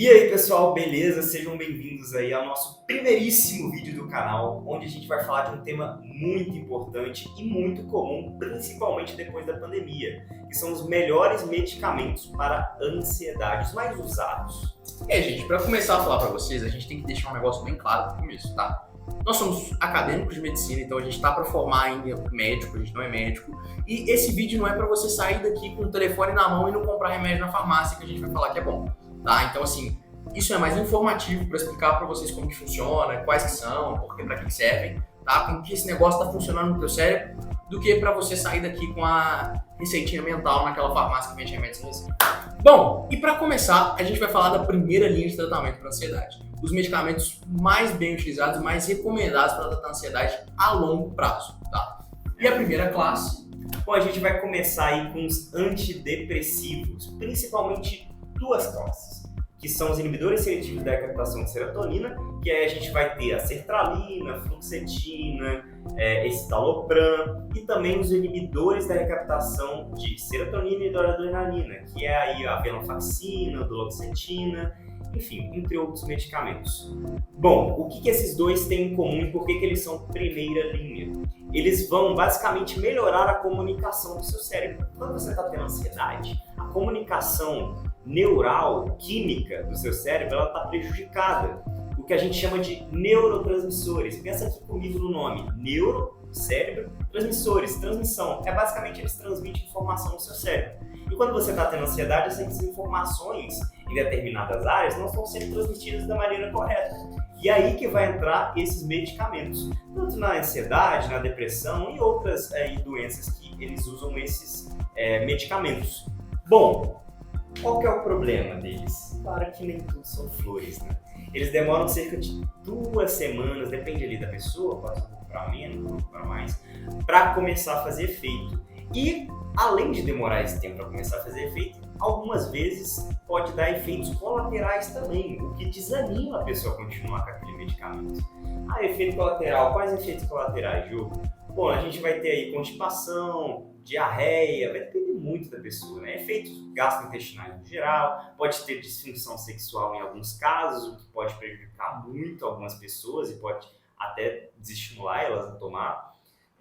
E aí pessoal, beleza? Sejam bem-vindos aí ao nosso primeiríssimo vídeo do canal, onde a gente vai falar de um tema muito importante e muito comum, principalmente depois da pandemia, que são os melhores medicamentos para ansiedade, os mais usados. E aí, gente, para começar a falar para vocês, a gente tem que deixar um negócio bem claro no começo, tá? Nós somos acadêmicos de medicina, então a gente tá para formar ainda médico, a gente não é médico. E esse vídeo não é para você sair daqui com o telefone na mão e não comprar remédio na farmácia, que a gente vai falar que é bom, tá? Então, assim, isso é mais informativo para explicar para vocês como que funciona, quais que são, porque para que servem, tá? Como que esse negócio tá funcionando no teu cérebro, do que para você sair daqui com a receitinha mental naquela farmácia que vende remédios sem receita. Bom, e para começar, a gente vai falar da primeira linha de tratamento para ansiedade. Os medicamentos mais bem utilizados, mais recomendados para tratar a ansiedade a longo prazo, tá? E a primeira classe? Bom, a gente vai começar aí com os antidepressivos, principalmente duas classes, que são os inibidores seletivos da recaptação de serotonina, que aí a gente vai ter a sertralina, fluoxetina, escitalopram, e também os inibidores da recaptação de serotonina e noradrenalina, que é aí a venlafaxina, duloxetina, enfim, entre outros medicamentos. Bom, o que esses dois têm em comum e por que eles são primeira linha? Eles vão basicamente melhorar a comunicação do seu cérebro. Quando você está tendo ansiedade, a comunicação neural, química do seu cérebro, ela está prejudicada. O que a gente chama de neurotransmissores. Pensa aqui comigo no nome. Neuro, cérebro, transmissores, transmissão. É basicamente eles transmitem informação no seu cérebro. E quando você está tendo ansiedade, essas informações em determinadas áreas não estão sendo transmitidas da maneira correta. E aí que vai entrar esses medicamentos, tanto na ansiedade, na depressão e outras doenças que eles usam esses medicamentos. Bom, qual que é o problema deles? Claro que nem tudo são flores, né? Eles demoram cerca de 2 semanas, depende ali da pessoa, pode ser um pouco para menos, um pouco para mais, para começar a fazer efeito. E, além de demorar esse tempo para começar a fazer efeito, algumas vezes pode dar efeitos colaterais também, o que desanima a pessoa a continuar com aquele medicamento. Efeito colateral. Quais efeitos colaterais, Diogo? Bom, a gente vai ter aí constipação, diarreia, vai depender muito da pessoa, né? Efeitos gastrointestinais no geral, pode ter disfunção sexual em alguns casos, o que pode prejudicar muito algumas pessoas e pode até desestimular elas a tomar.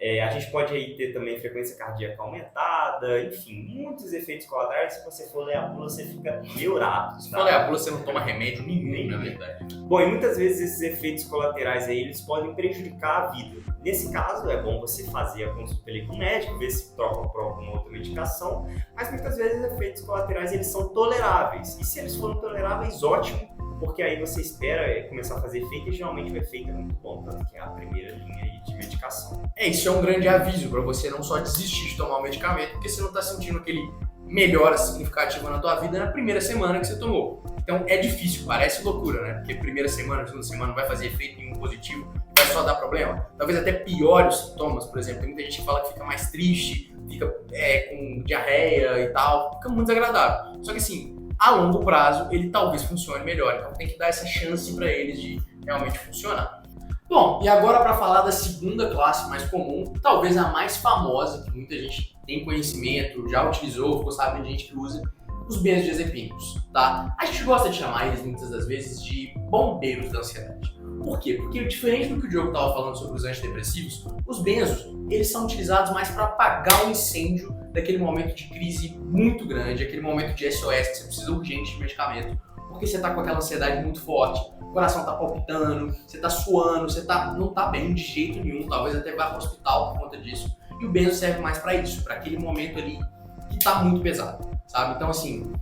A gente pode aí ter também frequência cardíaca aumentada, enfim, muitos efeitos colaterais. Se você for ler a bula, você fica neurado. Se for ler a bula, você não toma remédio nenhum, na verdade. Bom, e muitas vezes esses efeitos colaterais aí, eles podem prejudicar a vida. Nesse caso, é bom você fazer a consulta ali com o médico, ver se troca por alguma outra medicação, mas muitas vezes os efeitos colaterais eles são toleráveis. E se eles forem toleráveis, ótimo, porque aí você espera começar a fazer efeito e geralmente o efeito é muito bom, tanto que é a primeira linha aí de medicação. Isso é um grande aviso para você não só desistir de tomar o medicamento, porque você não está sentindo aquele melhora significativa na tua vida na primeira semana que você tomou. Então é difícil, parece loucura, né? Porque primeira semana, segunda semana não vai fazer efeito nenhum positivo, vai só dar problema. Talvez até piore os sintomas, por exemplo. Tem muita gente que fala que fica mais triste, fica com diarreia e tal, fica muito desagradável. Só que assim, a longo prazo ele talvez funcione melhor, então tem que dar essa chance para eles de realmente funcionar. Bom, e agora para falar da segunda classe mais comum, talvez a mais famosa, que muita gente tem conhecimento, já utilizou, ficou sabendo de gente que usa, os benzodiazepínicos, tá? A gente gosta de chamar eles muitas das vezes de bombeiros da ansiedade. Por quê? Porque diferente do que o Diogo estava falando sobre os antidepressivos, os benzos, eles são utilizados mais para apagar o incêndio daquele momento de crise muito grande, aquele momento de SOS que você precisa urgente de medicamento, porque você está com aquela ansiedade muito forte, o coração está palpitando, você está suando, você não está bem de jeito nenhum, talvez até vá para o hospital por conta disso. E o benzo serve mais para isso, para aquele momento ali que está muito pesado, sabe? Então assim,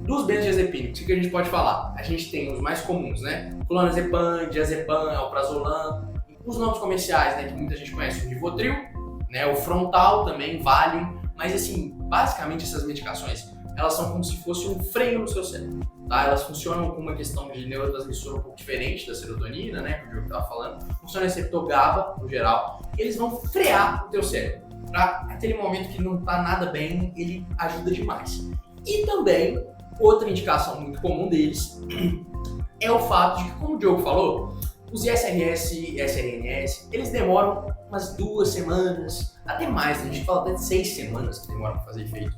dos benzodiazepínicos, o que a gente pode falar? A gente tem os mais comuns, né? Clonazepam, diazepam, alprazolam, os nomes comerciais, né, que muita gente conhece, o Rivotril, né, o Frontal também, Valium, mas assim, basicamente essas medicações, elas são como se fosse um freio no seu cérebro, tá? Elas funcionam com uma questão de neurotransmissor um pouco diferente da serotonina, né, que o Diogo estava falando, funciona receptor GABA, no geral, e eles vão frear o teu cérebro, para aquele momento que não está nada bem, ele ajuda demais. E também, outra indicação muito comum deles é o fato de que, como o Diogo falou, os ISRS e SRNS, eles demoram umas 2 semanas, até mais, a gente fala até de 6 semanas que demoram para fazer efeito.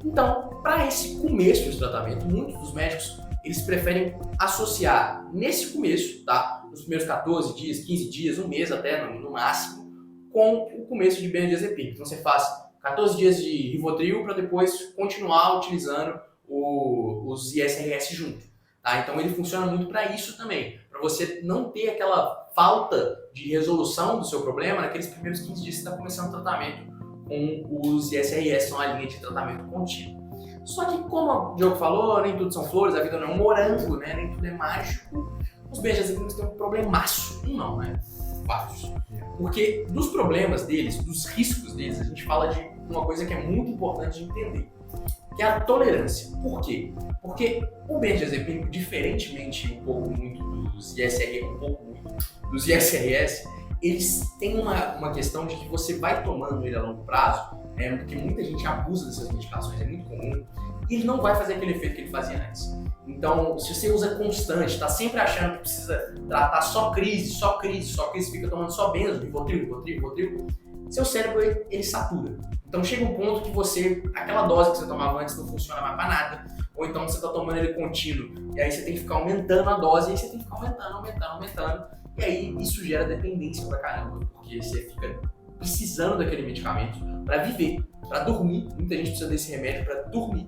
Então, para esse começo de tratamento, muitos dos médicos eles preferem associar nesse começo, tá? Nos primeiros 14 dias, 15 dias, um mês até no máximo, com o começo de benzodiazepina. Então você faz 14 dias de Rivotril para depois continuar utilizando os ISRS junto. Tá? Então ele funciona muito para isso também, para você não ter aquela falta de resolução do seu problema naqueles primeiros 15 dias que você está começando o tratamento com os ISRS, são a linha de tratamento contínuo. Só que, como o Diogo falou, nem tudo são flores, a vida não é um morango, né? Nem tudo é mágico. Os benzodiazepinas têm um problemaço. Não, né? Vários. Porque dos problemas deles, dos riscos deles, a gente fala de uma coisa que é muito importante de entender, que é a tolerância. Por quê? Porque o benzodiazepínico, diferentemente um pouco muito dos ISRS, eles têm uma questão de que você vai tomando ele a longo prazo, né, porque muita gente abusa dessas medicações, é muito comum, e ele não vai fazer aquele efeito que ele fazia antes. Então, se você usa constante, está sempre achando que precisa tratar só crise, fica tomando só benzo, Rivotril, seu cérebro ele satura. Então chega um ponto que aquela dose que você tomava antes não funciona mais para nada, ou então você está tomando ele contínuo, e aí você tem que ficar aumentando a dose, e aí você tem que ficar aumentando, e aí isso gera dependência pra caramba, porque você fica precisando daquele medicamento para viver, para dormir. Muita gente precisa desse remédio para dormir.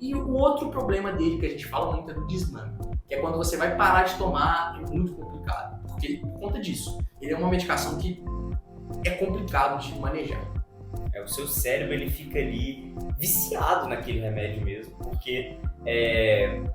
E o outro problema dele que a gente fala muito é do desmame, que é quando você vai parar de tomar, é muito complicado, porque por conta disso, ele é uma medicação que é complicado de manejar. O seu cérebro ele fica ali viciado naquele remédio mesmo, porque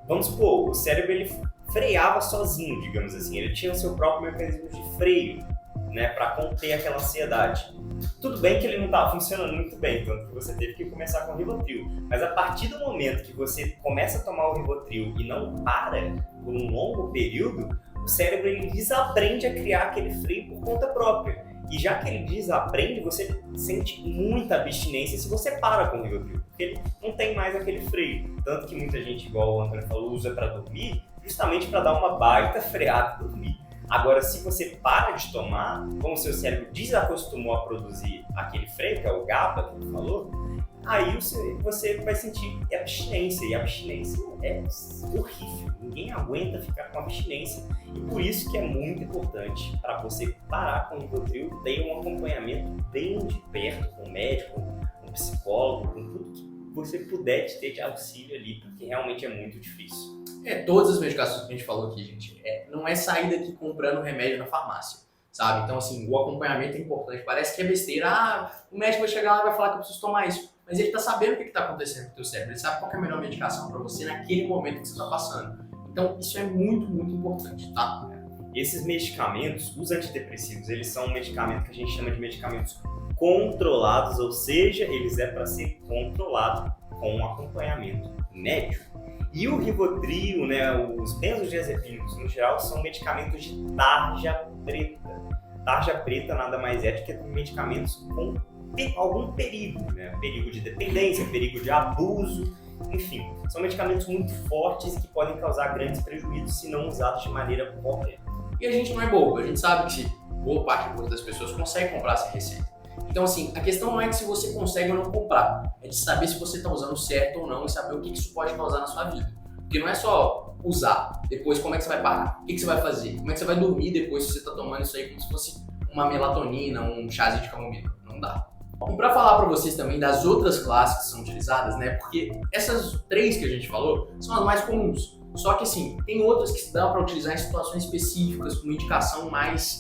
vamos supor, o cérebro ele freava sozinho, digamos assim, ele tinha o seu próprio mecanismo de freio, né, para conter aquela ansiedade. Tudo bem que ele não estava funcionando muito bem, tanto que você teve que começar com o Rivotril, mas a partir do momento que você começa a tomar o Rivotril e não para por um longo período, o cérebro ele desaprende a criar aquele freio por conta própria. E já que ele desaprende, você sente muita abstinência se você para com o Rivotril, porque ele não tem mais aquele freio. Tanto que muita gente, igual o Antônio falou, usa para dormir, justamente para dar uma baita freada e dormir. Agora, se você para de tomar, como o seu cérebro desacostumou a produzir aquele freio, que é o GABA que ele falou, aí você vai sentir abstinência, e a abstinência é horrível. Ninguém aguenta ficar com abstinência, e por isso que é muito importante para você parar com o Rivotril, ter um acompanhamento bem de perto com o médico, com o psicólogo, com tudo que você puder ter de auxílio ali, porque realmente é muito difícil. Todas as medicações que a gente falou aqui, gente, não é sair daqui comprando remédio na farmácia, sabe? Então, assim, o acompanhamento é importante. Parece que é besteira. O médico vai chegar lá e vai falar que eu preciso tomar isso. Mas ele tá sabendo o que tá acontecendo com o teu cérebro. Ele sabe qual é a melhor medicação para você naquele momento que você tá passando. Então, isso é muito, muito importante, tá? Esses medicamentos, os antidepressivos, eles são um medicamento que a gente chama de medicamentos controlados, ou seja, eles para ser controlado com um acompanhamento médico. E o Rivotril, né, os benzodiazepínicos no geral, são medicamentos de tarja preta. Tarja preta nada mais é do que medicamentos com algum perigo, né? Perigo de dependência, perigo de abuso, enfim. São medicamentos muito fortes que podem causar grandes prejuízos se não usados de maneira correta. E a gente não é bobo, a gente sabe que boa parte das pessoas consegue comprar essa receita. Então, assim, a questão não é que se você consegue ou não comprar, é de saber se você está usando certo ou não e saber o que isso pode causar na sua vida. Porque não é só usar, depois como é que você vai parar, o que você vai fazer, como é que você vai dormir depois se você está tomando isso aí como se fosse uma melatonina, um chazinho de camomila. Não dá. E para falar para vocês também das outras classes que são utilizadas, né, porque essas 3 que a gente falou são as mais comuns. Só que, assim, tem outras que dá para utilizar em situações específicas, com uma indicação mais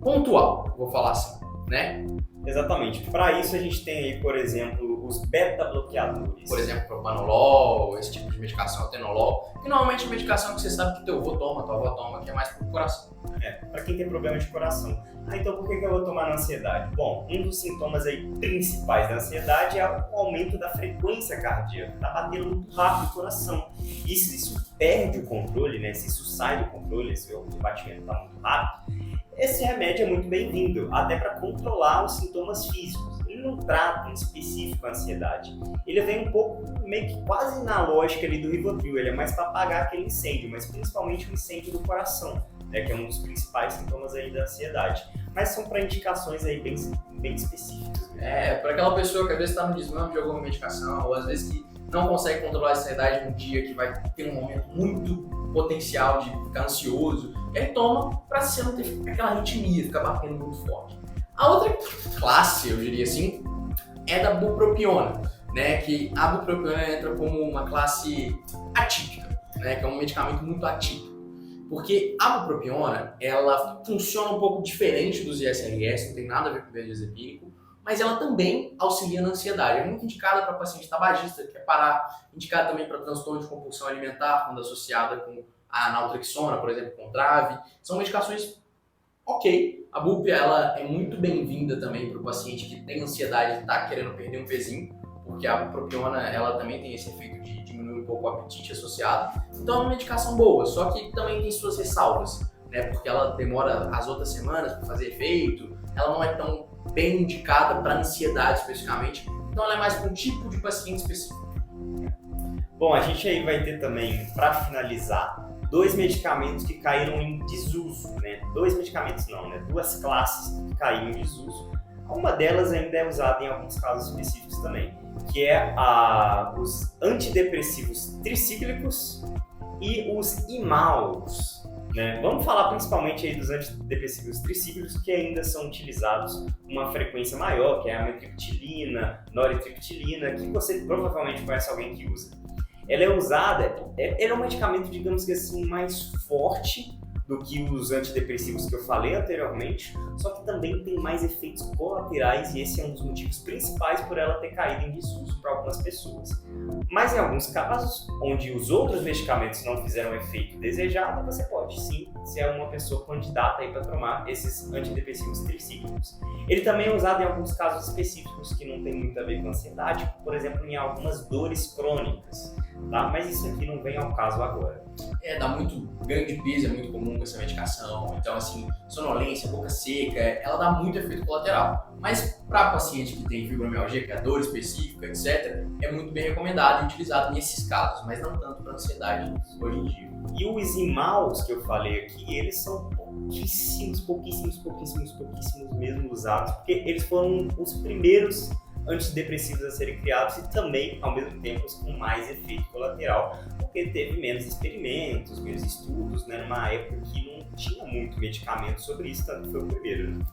pontual, vou falar assim, né? Exatamente. Para isso a gente tem aí, por exemplo, os beta-bloqueadores. Por exemplo, propanolol, esse tipo de medicação, atenolol, que normalmente é medicação que você sabe que teu avô toma, tua avó toma, que é mais pro coração. Para quem tem problema de coração. Então por que eu vou tomar na ansiedade? Bom, um dos sintomas aí principais da ansiedade é o aumento da frequência cardíaca. Tá batendo muito rápido o coração. E se isso perde o controle, né? Se isso sai do controle, se o batimento tá muito rápido, esse remédio é muito bem-vindo, até para controlar os sintomas físicos. Ele não trata em específico a ansiedade. Ele vem um pouco, meio que quase na lógica ali do Rivotril. Ele é mais para apagar aquele incêndio, mas principalmente o incêndio do coração, né, que é um dos principais sintomas aí da ansiedade. Mas são para indicações aí bem específicas. Para aquela pessoa que às vezes está no desmame de alguma medicação, ou às vezes que não consegue controlar a ansiedade num dia que vai ter um momento muito potencial de ficar ansioso, e aí toma pra você não ter aquela arritmia, ficar batendo muito forte. A outra classe, eu diria assim, é da bupropiona, né? Que a bupropiona entra como uma classe atípica, né? Que é um medicamento muito atípico. Porque a bupropiona, ela funciona um pouco diferente dos ISRS, não tem nada a ver com o benzodiazepínico, mas ela também auxilia na ansiedade. É muito indicada para paciente tabagista, que quer parar, indicada também para transtorno de compulsão alimentar, quando associada com a naltrexona, por exemplo, com Trave. São medicações ok. A BUP, ela é muito bem-vinda também para o paciente que tem ansiedade e está querendo perder um pezinho, porque a bupropiona, ela também tem esse efeito de diminuir um pouco o apetite associado. Então é uma medicação boa, só que também tem suas ressalvas, né? Porque ela demora as outras semanas para fazer efeito, ela não é tão bem indicada para ansiedade especificamente, então ela é mais para um tipo de paciente específico. Bom, a gente aí vai ter também, para finalizar, 2 medicamentos que caíram em desuso, né? 2 medicamentos não, né? 2 classes que caíram em desuso. Uma delas ainda é usada em alguns casos específicos também, que é os antidepressivos tricíclicos e os IMAUs, né? Vamos falar principalmente aí dos antidepressivos tricíclicos que ainda são utilizados com uma frequência maior, que é a amitriptilina, noritriptilina, que você provavelmente conhece alguém que usa. Ela é usada, ele é um medicamento, digamos que assim, mais forte do que os antidepressivos que eu falei anteriormente, só que também tem mais efeitos colaterais e esse é um dos motivos principais por ela ter caído em desuso para algumas pessoas. Mas em alguns casos, onde os outros medicamentos não fizeram o efeito desejado, você pode sim ser uma pessoa candidata para tomar esses antidepressivos tricíclicos. Ele também é usado em alguns casos específicos que não tem muito a ver com ansiedade, por exemplo, em algumas dores crônicas. Tá? Mas isso aqui não vem ao caso agora. Dá muito ganho de peso, é muito comum com essa medicação. Então, assim, sonolência, boca seca, ela dá muito efeito colateral. Mas para paciente que tem fibromialgia, que é dor específica, etc., é muito bem recomendado e utilizado nesses casos, mas não tanto para ansiedade hoje em dia. E os IMAUs que eu falei aqui, eles são pouquíssimos mesmo usados, porque eles foram os primeiros antidepressivos a serem criados e também, ao mesmo tempo, os com mais efeito colateral, porque teve menos experimentos, menos estudos, né, numa época que não tinha muito medicamento sobre isso, tanto que foi o primeiro. Né?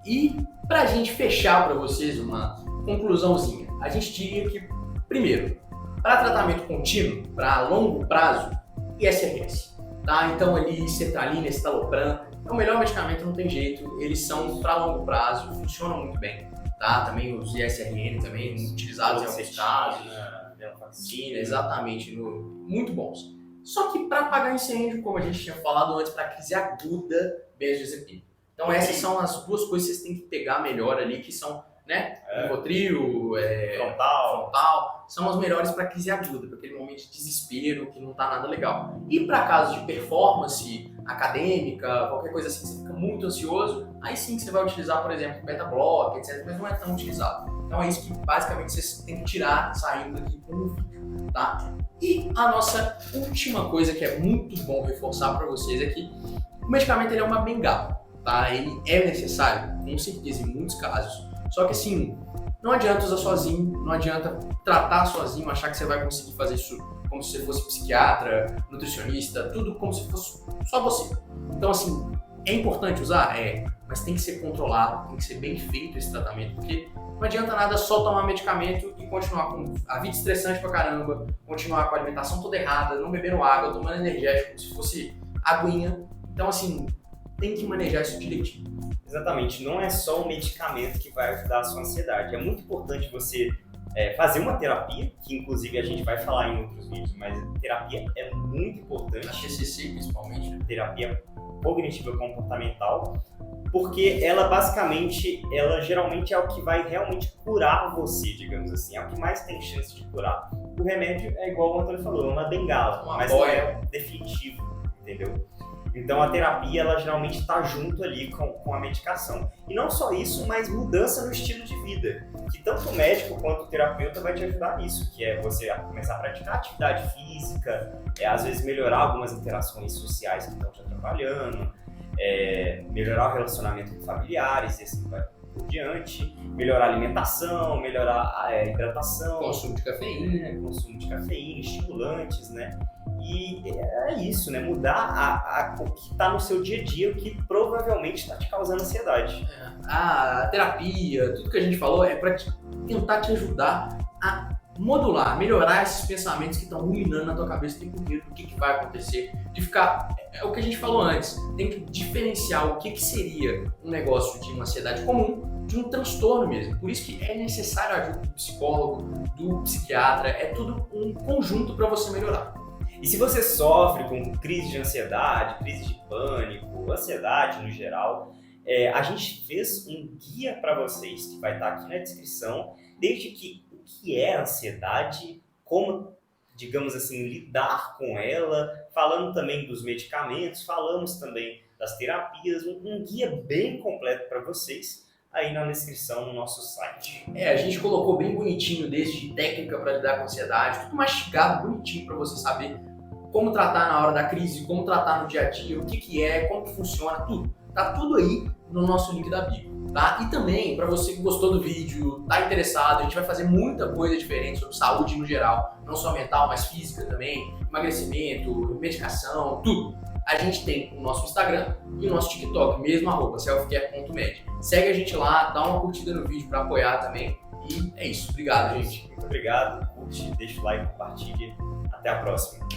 E pra gente fechar para vocês uma conclusãozinha, a gente diria que, primeiro, para tratamento contínuo, para longo prazo, ISRS, tá? Então ali, sertralina, escitalopram, é o melhor medicamento, não tem jeito, eles são para longo prazo, funcionam muito bem. Tá? Também os ISRN também utilizados em alguns casos, vacina, exatamente, muito bons. Só que para apagar incêndio, como a gente tinha falado antes, para crise aguda, benzodiazepina. Então essas são as 2 coisas que vocês têm que pegar melhor ali, que são, né, Rivotril, frontal, são as melhores para crise aguda, para aquele momento de desespero que não tá nada legal. E para casos de performance acadêmica, qualquer coisa assim, você fica muito ansioso, aí sim que você vai utilizar, por exemplo, beta-block, etc, mas não é tão utilizado. Então é isso que basicamente vocês têm que tirar saindo daqui com o vídeo, tá? E a nossa última coisa que é muito bom reforçar para vocês é que o medicamento ele é uma bengala, tá? Ele é necessário, com certeza, em muitos casos, só que assim, não adianta usar sozinho, não adianta tratar sozinho, achar que você vai conseguir fazer isso como se você fosse psiquiatra, nutricionista, tudo como se fosse só você. Então assim, é importante usar? É, mas tem que ser controlado, tem que ser bem feito esse tratamento, porque não adianta nada só tomar medicamento e continuar com a vida estressante pra caramba, continuar com a alimentação toda errada, não bebendo água, tomando energético como se fosse aguinha. Então assim, tem que manejar isso direitinho. Exatamente, não é só o medicamento que vai ajudar a sua ansiedade. É muito importante você fazer uma terapia, que inclusive a gente vai falar em outros vídeos, mas terapia é muito importante. A TCC principalmente, né? Terapia cognitiva comportamental, porque ela geralmente é o que vai realmente curar você, digamos assim, é o que mais tem chance de curar. O remédio é igual o Antônio falou, é uma bengala, mas não é definitivo, entendeu? Então a terapia, ela geralmente está junto ali com a medicação. E não só isso, mas mudança no estilo de vida. Que tanto o médico quanto o terapeuta vai te ajudar nisso, que é você começar a praticar atividade física, às vezes melhorar algumas interações sociais que estão te atrapalhando, melhorar o relacionamento com familiares e assim vai. por diante, melhorar a alimentação, melhorar a hidratação, Consumo de cafeína. consumo de cafeína, estimulantes, né? E é isso, né? Mudar o que está no seu dia a dia, o que provavelmente está te causando ansiedade. A terapia, tudo que a gente falou é para tentar te ajudar a modular, melhorar esses pensamentos que estão ruminando na tua cabeça o tempo inteiro do que vai acontecer, de ficar, é o que a gente falou antes, tem que diferenciar o que seria um negócio de uma ansiedade comum de um transtorno mesmo. Por isso que é necessário a ajuda do psicólogo, do psiquiatra, é tudo um conjunto para você melhorar. E se você sofre com crise de ansiedade, crise de pânico, ansiedade no geral, a gente fez um guia para vocês que vai estar aqui na descrição, desde o que é ansiedade, como, digamos assim, lidar com ela, falando também dos medicamentos, falamos também das terapias, um guia bem completo para vocês aí na descrição no nosso site. A gente colocou bem bonitinho, desde técnica para lidar com ansiedade, tudo mastigado, bonitinho para você saber como tratar na hora da crise, como tratar no dia a dia, o que é, como que funciona, tudo. Tá tudo aí no nosso link da bio, tá? E também, para você que gostou do vídeo, tá interessado, a gente vai fazer muita coisa diferente sobre saúde no geral, não só mental, mas física também, emagrecimento, medicação, tudo. A gente tem o nosso Instagram e o nosso TikTok, mesmo @selfcare.med. Segue a gente lá, dá uma curtida no vídeo para apoiar também. E é isso. Obrigado, gente. Muito obrigado. Curte, deixa o like, compartilha. Até a próxima.